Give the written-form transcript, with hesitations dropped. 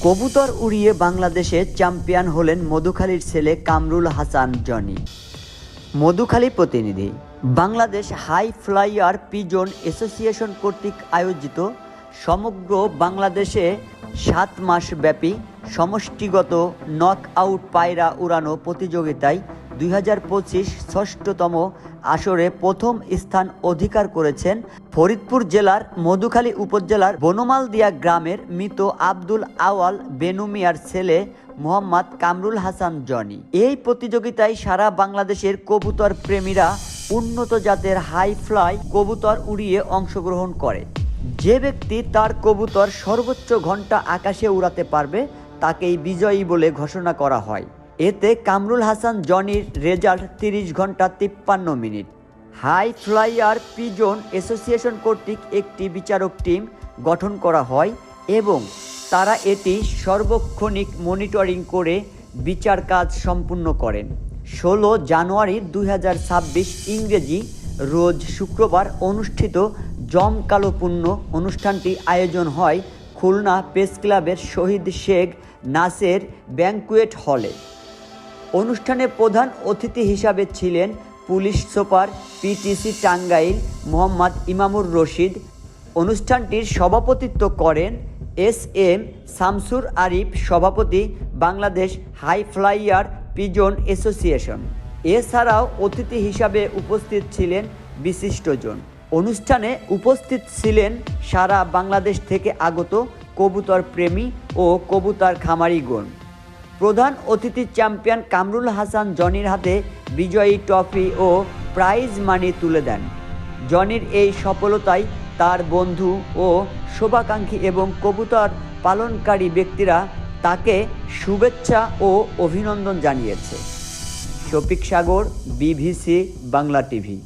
কবুতর উড়িয়ে বাংলাদেশে চ্যাম্পিয়ন হলেন মধুখালীর ছেলে কামরুল হাসান জনি। মধুখালী প্রতিনিধি। Bangladesh high flyer pigeon association কর্তৃক আয়োজিত সমগ্র বাংলাদেশে 7 মাস ব্যাপী সমষ্টিগত নক আউট পায়রা উড়ানো প্রতিযোগিতায় 2025 ষষ্ঠতম আসরে প্রথম স্থান অধিকার করেছেন ফরিদপুর জেলার মধুখালী উপজেলার বনমালদিয়া গ্রামের মৃত আব্দুল আওয়াল বেনু মিয়ার ছেলে মোহাম্মদ কামরুল হাসান জনি। এই প্রতিযোগিতায় সারা বাংলাদেশের কবুতর প্রেমীরা উন্নত জাতের হাই ফ্লাই কবুতর উড়িয়ে অংশগ্রহণ করে। যে ব্যক্তি তার কবুতর সর্বোচ্চ ঘন্টা আকাশে উড়াতে পারবে তাকেই বিজয়ী বলে ঘোষণা করা হয়। এতে কামরুল হাসান জনির রেজাল্ট 30 ঘন্টা 53 minute. High flyer pigeon association কর্তৃক একটি বিচারক টিম গঠন করা হয় এবং তারা এটি সার্বক্ষণিক মনিটরিং করে বিচার কাজ সম্পূর্ণ করেন। 16 জানুয়ারি 2026 ইংরেজি রোজ শুক্রবার অনুষ্ঠিত জমকালোপূর্ণ অনুষ্ঠানটি আয়োজন হয় খুলনা প্রেস ক্লাবের শহীদ শেখ নাসের ব্যাংকুয়েট হলে। অনুষ্ঠানে প্রধান অতিথি হিসাবে ছিলেন police super PTC Tangail Mohammad Imamur Rashid. অনুষ্ঠানটির সভাপতিত্ব করেন এস.এম. শামসুর আরিফ, সভাপতি, Bangladesh high flyer pigeon association. এছাড়াও অতিথি হিসাবে উপস্থিত ছিলেন বিশিষ্টজন। অনুষ্ঠানে উপস্থিত ছিলেন সারা বাংলাদেশ থেকে আগত কবুতর প্রেমী ও কবুতর খামারিগণ। প্রধান অতিথি চ্যাম্পিয়ন কামরুল হাসান জনির হাতে বিজয়ী ট্রফি ও প্রাইজ মানি তুলে দেন। জনির এই সফলতায় তার বন্ধু ও শুভাকাঙ্ক্ষী এবং কবুতর পালনকারী ব্যক্তিরা তাকে শুভেচ্ছা ও অভিনন্দন জানিয়েছে। শফিক সাগর, BBC বাংলা টিভি।